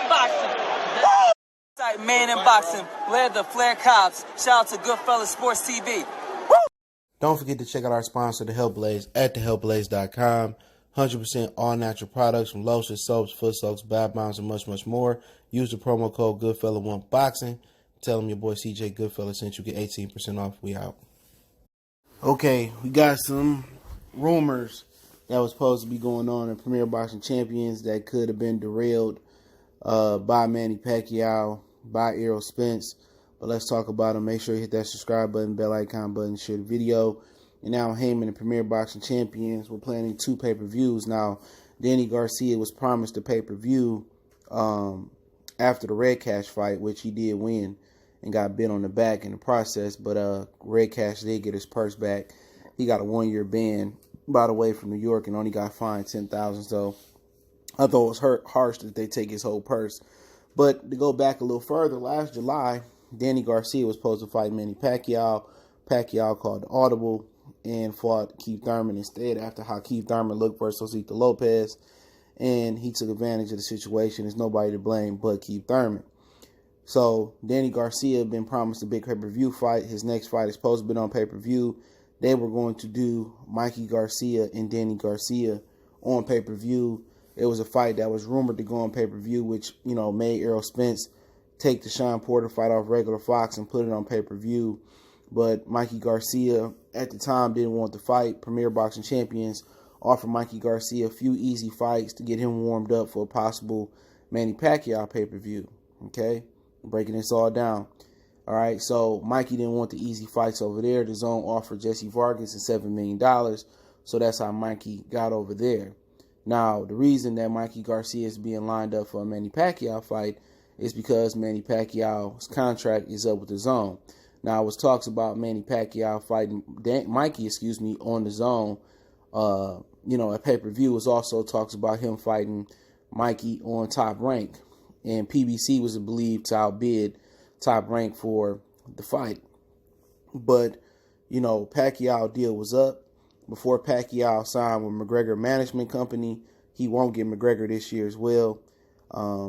boxing. Man in boxing, led the Flair Cops. Shout out to Goodfellas Sports TV. Woo! Don't forget to check out our sponsor, The Health Blaze, at thehealthblaze.com. 100% all natural products from lotions, soaps, foot soaks, bath bombs, and much, much more. Use the promo code Goodfella1Boxing. Tell them your boy CJ Goodfella sent you. Get 18% off. We out. Okay, we got some rumors that was supposed to be going on in Premier Boxing Champions that could have been derailed by Manny Pacquiao, by Errol Spence. But let's talk about them. Make sure you hit that subscribe button, bell icon button, share the video. And now Hearn and Premier Boxing Champions, we're planning 2 pay-per-views. Now, Danny Garcia was promised a pay-per-view after the Red Cash fight, which he did win and got bit on the back in the process. But Red Cash did get his purse back. He got a 1-year ban, by the way, from New York, and only got fined $10,000. So I thought it was harsh that they take his whole purse. But to go back a little further, last July, Danny Garcia was supposed to fight Manny Pacquiao. Pacquiao called the audible and fought Keith Thurman instead after how Keith Thurman looked versus Josito Lopez. And he took advantage of the situation. There's nobody to blame but Keith Thurman. So Danny Garcia had been promised a big pay-per-view fight. His next fight is supposed to be on pay-per-view. They were going to do Mikey Garcia and Danny Garcia on pay-per-view. It was a fight that was rumored to go on pay-per-view, which, made Errol Spence take the Sean Porter fight off regular Fox and put it on pay-per-view. But Mikey Garcia, at the time, didn't want the fight. Premier Boxing Champions offered Mikey Garcia a few easy fights to get him warmed up for a possible Manny Pacquiao pay-per-view. Okay? Breaking this all down. All right, so Mikey didn't want the easy fights over there. The DAZN offered Jessie Vargas and $7 million. So that's how Mikey got over there. Now, the reason that Mikey Garcia is being lined up for a Manny Pacquiao fight is because Manny Pacquiao's contract is up with the DAZN. Now, it was talks about Manny Pacquiao fighting Mikey, on the DAZN. At pay-per-view was also talks about him fighting Mikey on Top Rank. And PBC was believed to outbid Top Rank for the fight. But, Pacquiao deal was up. Before Pacquiao signed with McGregor Management Company, he won't get McGregor this year as well.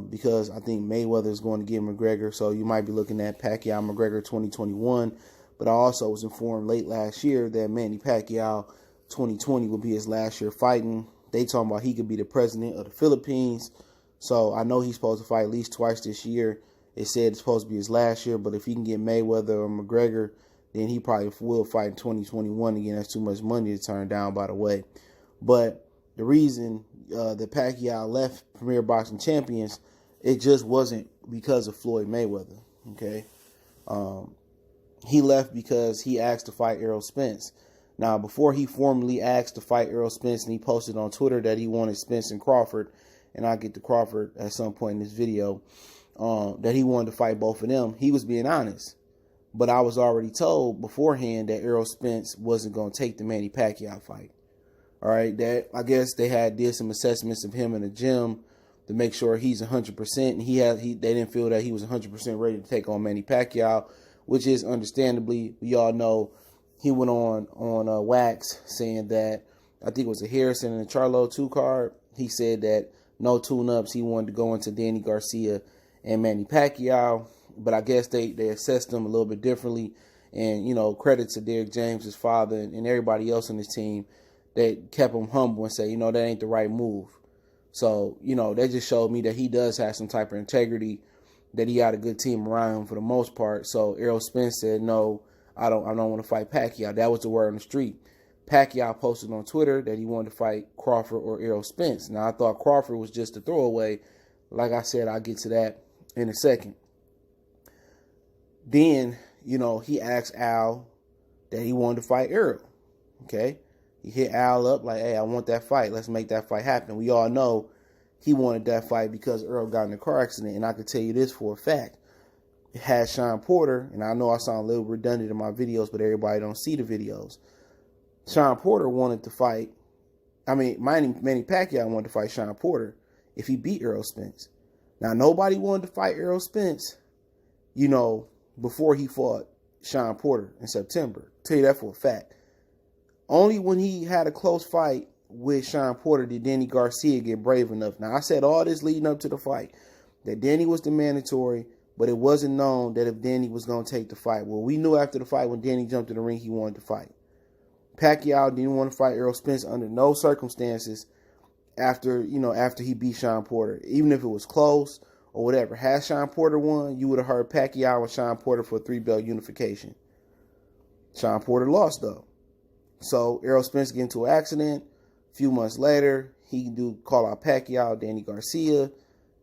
Because I think Mayweather is going to get McGregor. So you might be looking at Pacquiao-McGregor 2021. But I also was informed late last year that Manny Pacquiao 2020 will be his last year fighting. They talking about he could be the president of the Philippines. So I know he's supposed to fight at least twice this year. It said it's supposed to be his last year. But if he can get Mayweather or McGregor, then he probably will fight in 2021 again. That's too much money to turn down, by the way. But the reason that Pacquiao left Premier Boxing Champions, it just wasn't because of Floyd Mayweather, okay? He left because he asked to fight Errol Spence. Now, before he formally asked to fight Errol Spence, and he posted on Twitter that he wanted Spence and Crawford, and I'll get to Crawford at some point in this video, that he wanted to fight both of them, he was being honest. But I was already told beforehand that Errol Spence wasn't going to take the Manny Pacquiao fight. All right, that I guess they did some assessments of him in the gym to make sure he's 100%, and they didn't feel that he was 100% ready to take on Manny Pacquiao, which is understandably, we all know he went on wax saying that, I think it was a Harrison and a Charlo 2 card. He said that no tune-ups, he wanted to go into Danny Garcia and Manny Pacquiao, but I guess they assessed him a little bit differently, and credit to Derrick James' father and everybody else on his team that kept him humble and say, that ain't the right move. So, that just showed me that he does have some type of integrity, that he got a good team around him for the most part. So Errol Spence said, no, I don't want to fight Pacquiao. That was the word on the street. Pacquiao posted on Twitter that he wanted to fight Crawford or Errol Spence. Now, I thought Crawford was just a throwaway. Like I said, I'll get to that in a second. Then, he asked Al that he wanted to fight Errol. Okay? He hit Al up like, hey, I want that fight. Let's make that fight happen. We all know he wanted that fight because Errol got in a car accident. And I can tell you this for a fact. It had Sean Porter, and I know I sound a little redundant in my videos, but everybody don't see the videos. Sean Porter wanted to fight, Manny Pacquiao wanted to fight Sean Porter if he beat Errol Spence. Now, nobody wanted to fight Errol Spence, before he fought Sean Porter in September. I'll tell you that for a fact. Only when he had a close fight with Sean Porter did Danny Garcia get brave enough. Now, I said all this leading up to the fight. that Danny was the mandatory, but it wasn't known that if Danny was going to take the fight. Well, we knew after the fight when Danny jumped in the ring, he wanted to fight. Pacquiao didn't want to fight Errol Spence under no circumstances after he beat Sean Porter, even if it was close or whatever. Had Sean Porter won, you would have heard Pacquiao and Sean Porter for a 3-belt unification. Sean Porter lost, though. So Errol Spence get into an accident. A few months later, he call out Pacquiao, Danny Garcia.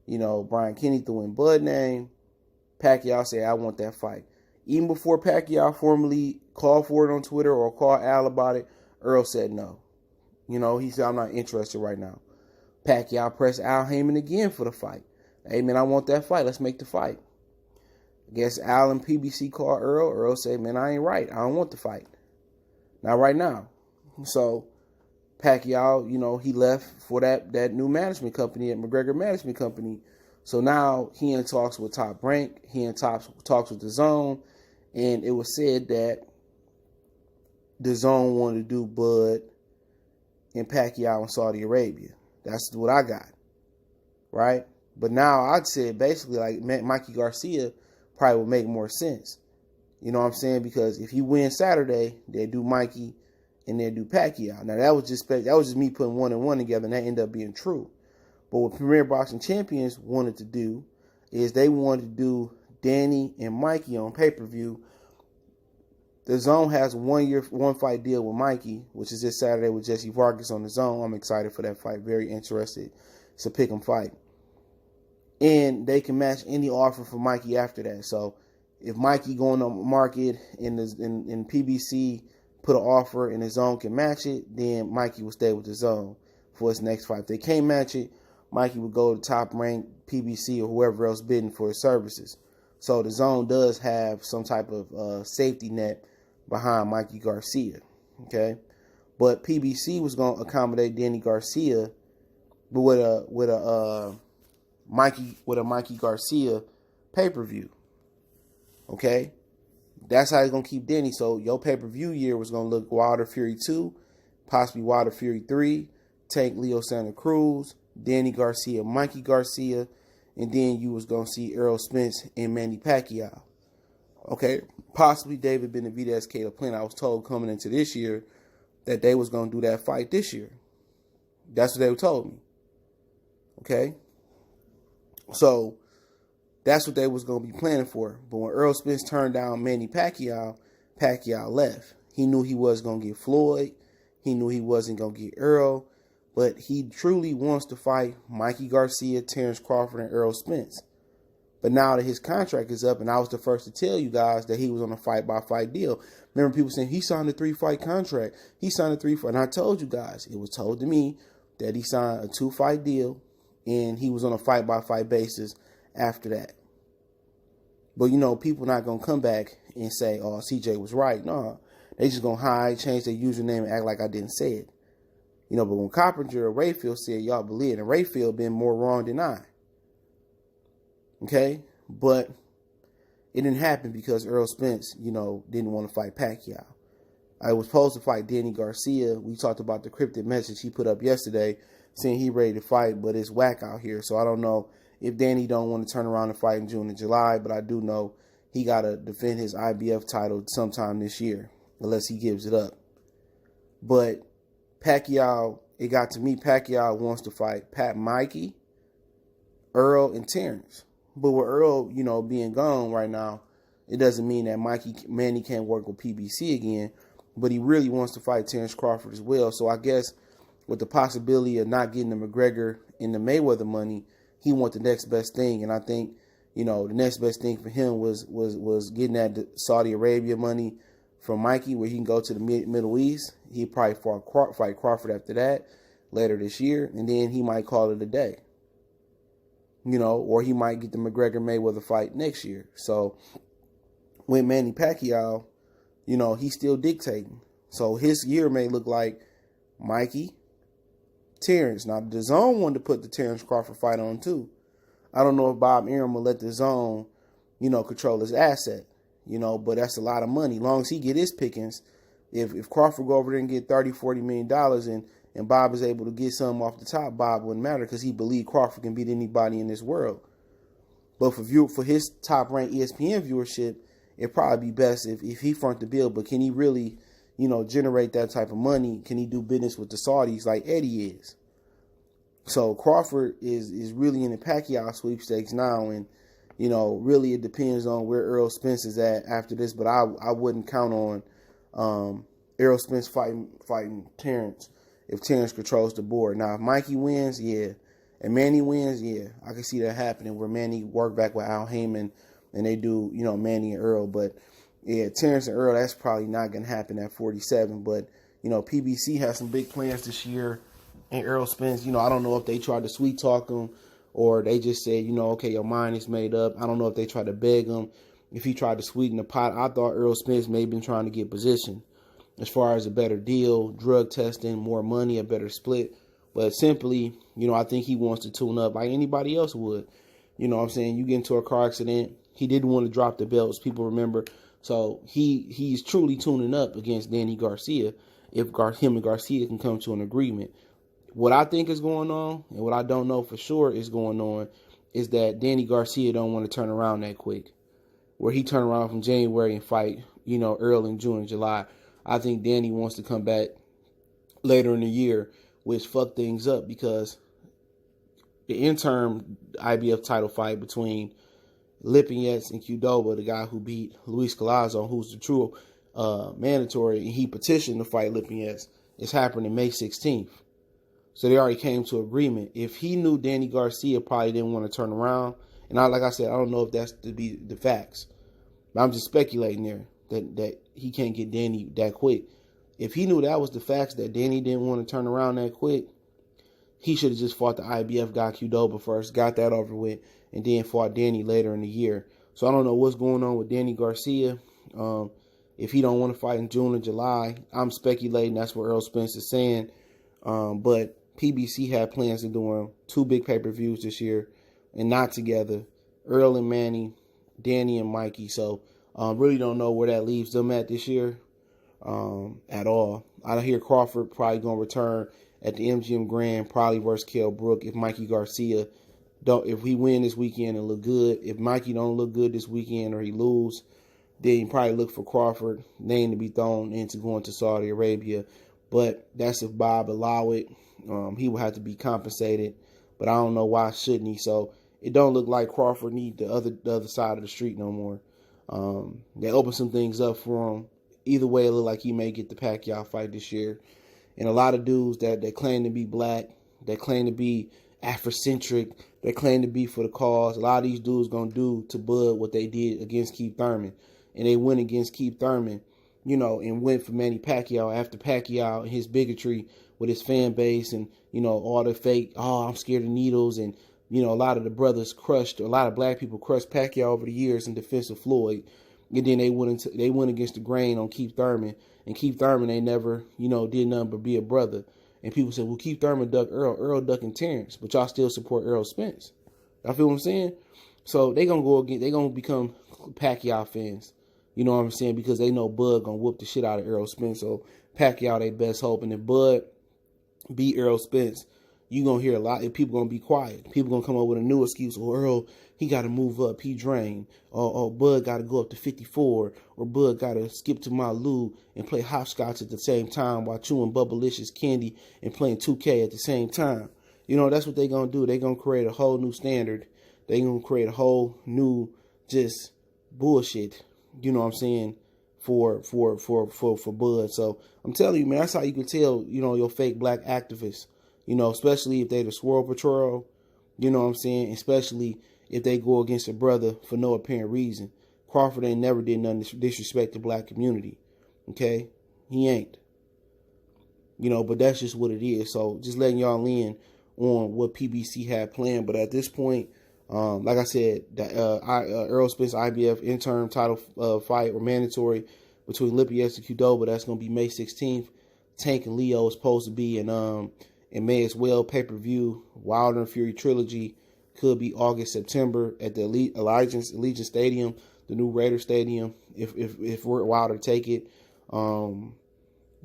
Brian Kenny threw in Bud name. Pacquiao said, I want that fight. Even before Pacquiao formally called for it on Twitter or called Al about it, Earl said no. He said, I'm not interested right now. Pacquiao pressed Al Heyman again for the fight. Hey, man, I want that fight. Let's make the fight. I guess Al and PBC called Earl. Earl said, man, I ain't right. I don't want the fight. Not right now. So Pacquiao, he left for that new management company at McGregor Management Company. So now he in talks with Top Rank. He in talks with DAZN. And it was said that DAZN wanted to do Bud and Pacquiao in Saudi Arabia. That's what I got. Right? But now I'd say basically like Mikey Garcia probably would make more sense. You know what I'm saying? Because if you win Saturday, they do Mikey and they do Pacquiao. Now that was just me putting 1 and 1 together, and that ended up being true. But what Premier Boxing Champions wanted to do is they wanted to do Danny and Mikey on pay-per-view. DAZN has a 1-fight deal with Mikey, which is this Saturday with Jessie Vargas on DAZN. I'm excited for that fight. Very interested. It's a pick 'em fight. And they can match any offer for Mikey after that. So if Mikey go on the market and PBC put an offer and DAZN can match it, then Mikey will stay with DAZN for his next fight. If they can't match it, Mikey would go to Top Rank, PBC, or whoever else bidding for his services. So DAZN does have some type of safety net behind Mikey Garcia. Okay, but PBC was going to accommodate Danny Garcia, but with a Mikey Garcia pay-per-view. Okay, that's how he's going to keep Danny. So your pay-per-view year was going to look Wilder Fury 2, possibly Wilder Fury 3, Tank Leo Santa Cruz, Danny Garcia, Mikey Garcia, and then you was going to see Errol Spence and Manny Pacquiao. Okay, possibly David Benavidez, Caleb Plant. I was told coming into this year that they was going to do that fight this year. That's what they told me. Okay, so that's what they was going to be planning for. But when Errol Spence turned down Manny Pacquiao, Pacquiao left. He knew he was going to get Floyd. He knew he wasn't going to get Earl. But he truly wants to fight Mikey Garcia, Terence Crawford, and Errol Spence. But now that his contract is up, and I was the first to tell you guys that he was on a fight-by-fight deal. Remember people saying he signed a 3-fight contract. He signed a 3-fight. And I told you guys, it was told to me that he signed a 2-fight deal, and he was on a fight-by-fight basis after that. But, people not going to come back and say, oh, CJ was right. No, they just going to hide, change their username, and act like I didn't say it. But when Coppinger or Rayfield said, y'all believe it, and Rayfield been more wrong than I. Okay? But it didn't happen because Errol Spence, didn't want to fight Pacquiao. I was supposed to fight Danny Garcia. We talked about the cryptic message he put up yesterday saying he ready to fight, but it's whack out here. So I don't know if Danny don't want to turn around and fight in June and July, but I do know he got to defend his IBF title sometime this year, unless he gives it up. But Pacquiao, it got to me, Pacquiao wants to fight Mikey, Earl, and Terence. But with Earl, being gone right now, it doesn't mean that Manny can't work with PBC again, but he really wants to fight Terence Crawford as well. So I guess with the possibility of not getting the McGregor and the Mayweather money, he wants the next best thing. And I think, the next best thing for him was getting that Saudi Arabia money from Mikey, where he can go to the Middle East. He'd probably fight Crawford after that later this year, and then he might call it a day. Or he might get the McGregor-Mayweather fight next year. So with Manny Pacquiao, he's still dictating. So his year may look like Mikey, Terence. Now, the DAZN wanted to put the Terence Crawford fight on too. I don't know if Bob Arum will let the DAZN, control his asset. But that's a lot of money. As long as he get his pickings, if Crawford go over there and get $30, $40 million and Bob is able to get something off the top, Bob wouldn't matter because he believed Crawford can beat anybody in this world. But for his top ranked ESPN viewership, it'd probably be best if he front the bill. But can he really, generate that type of money? Can he do business with the Saudis like Eddie is? So Crawford is really in the Pacquiao sweepstakes now, and really it depends on where Errol Spence is at after this. But I wouldn't count on Errol Spence fighting Terence if Terence controls the board. Now if Mikey wins, yeah, and Manny wins, yeah, I can see that happening where Manny work back with Al Heyman and they do Manny and Earl. But yeah, Terence and Earl, that's probably not gonna happen at 47. But PBC has some big plans this year. And Errol Spence, I don't know if they tried to sweet talk him or they just said, okay, your mind is made up. I don't know if they tried to beg him, if he tried to sweeten the pot. I thought Errol Spence may have been trying to get position as far as a better deal, drug testing, more money, a better split. But simply, I think he wants to tune up like anybody else would. You know what I'm saying? You get into a car accident. He didn't want to drop the belts. People remember. So he's truly tuning up against Danny Garcia if him and Garcia can come to an agreement. What I think is going on, and what I don't know for sure is going on, is that Danny Garcia don't want to turn around that quick. Where he turned around from January and fight, Earl in June and July. I think Danny wants to come back later in the year, which fuck things up because the interim IBF title fight between Lipinets and Qdoba, the guy who beat Luis Collazo, who's the true mandatory, and he petitioned to fight Lipinets, is happening May 16th. So they already came to agreement. If he knew Danny Garcia probably didn't want to turn around, and like I said, I don't know if that's to be the facts, but I'm just speculating there that he can't get Danny that quick. If he knew that was the facts, that Danny didn't want to turn around that quick, he should have just fought the IBF guy Qdoba first, got that over with, and then fought Danny later in the year. So I don't know what's going on with Danny Garcia. If he don't want to fight in June or July, I'm speculating that's what Errol Spence is saying. But PBC had plans of doing 2 big pay-per-views this year and not together. Earl and Manny, Danny and Mikey. So really don't know where that leaves them at this year at all. I hear Crawford probably going to return at the MGM Grand, probably versus Kell Brook if Mikey Garcia if he win this weekend and look good. If Mikey don't look good this weekend or he lose, then you probably look for Crawford name to be thrown into going to Saudi Arabia. But that's if Bob allow it. He will have to be compensated, but I don't know why shouldn't he. So it don't look like Crawford need the other side of the street no more. They opened some things up for him. Either way, it look like he may get the Pacquiao fight this year. And a lot of dudes that claim to be black, that claim to be Afrocentric, that claim to be for the cause, a lot of these dudes gonna do to Bud what they did against Keith Thurman, and they went against Keith Thurman, and went for Manny Pacquiao after Pacquiao and his bigotry with his fan base and, all the fake, I'm scared of needles. And, a lot of the brothers a lot of black people crushed Pacquiao over the years in defense of Floyd. And then they went against the grain on Keith Thurman. And Keith Thurman, they never, did nothing but be a brother. And people said, well, Keith Thurman ducked Earl ducking Terence, but y'all still support Errol Spence. Y'all feel what I'm saying? So they gonna become Pacquiao fans. You know what I'm saying? Because they know Bud gonna whoop the shit out of Errol Spence. So Pacquiao they best hope. And if Bud beat Errol Spence, you gonna hear a lot of people gonna be quiet. People gonna come up with a new excuse. Oh, Earl, he gotta move up, he drained. Or Bud gotta go up to 54. Or Bud gotta skip to Malu and play hopscotch at the same time while chewing Bubblicious candy and playing 2K at the same time. That's what they gonna do. They gonna create a whole new standard. They gonna create a whole new just bullshit. You know what I'm saying? For Bud. So I'm telling you, man, that's how you can tell, your fake black activists, especially if they the Swirl Patrol, you know what I'm saying? Especially if they go against a brother for no apparent reason. Crawford ain't never did nothing to disrespect the black community. Okay? He ain't. But that's just what it is. So just letting y'all in on what PBC had planned. But at this point, like I said, Errol Spence IBF interim title fight or mandatory between Lipinets and Qdoba, that's going to be May 16th. Tank and Leo is supposed to be in May as well. Pay-per-view, Wilder and Fury Trilogy could be August, September at the Allegiant Stadium, the new Raider Stadium, if Wilder take it.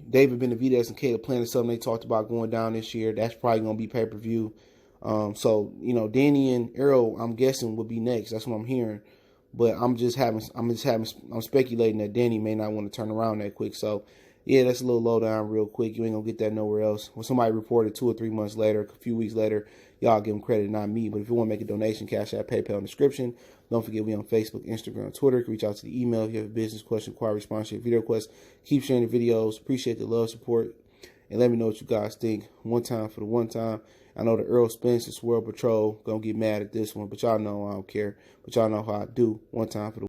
David Benavidez and Caleb Plant is something they talked about going down this year. That's probably going to be pay-per-view. So, you know, Danny and Errol, I'm guessing, would be next. That's what I'm hearing. But I'm speculating that Danny may not want to turn around that quick. So, yeah, that's a little lowdown real quick. You ain't going to get that nowhere else. When somebody reported 2 or 3 months later, a few weeks later, y'all give them credit, not me. But if you want to make a donation, Cash App, PayPal in the description. Don't forget we on Facebook, Instagram, Twitter. You can reach out to the email if you have a business question, inquiry, sponsorship, video request. Keep sharing the videos. Appreciate the love, support. And let me know what you guys think. One time for the one time. I know the Errol Spence and Swirl Patrol going to get mad at this one. But y'all know I don't care. But y'all know how I do. One time for the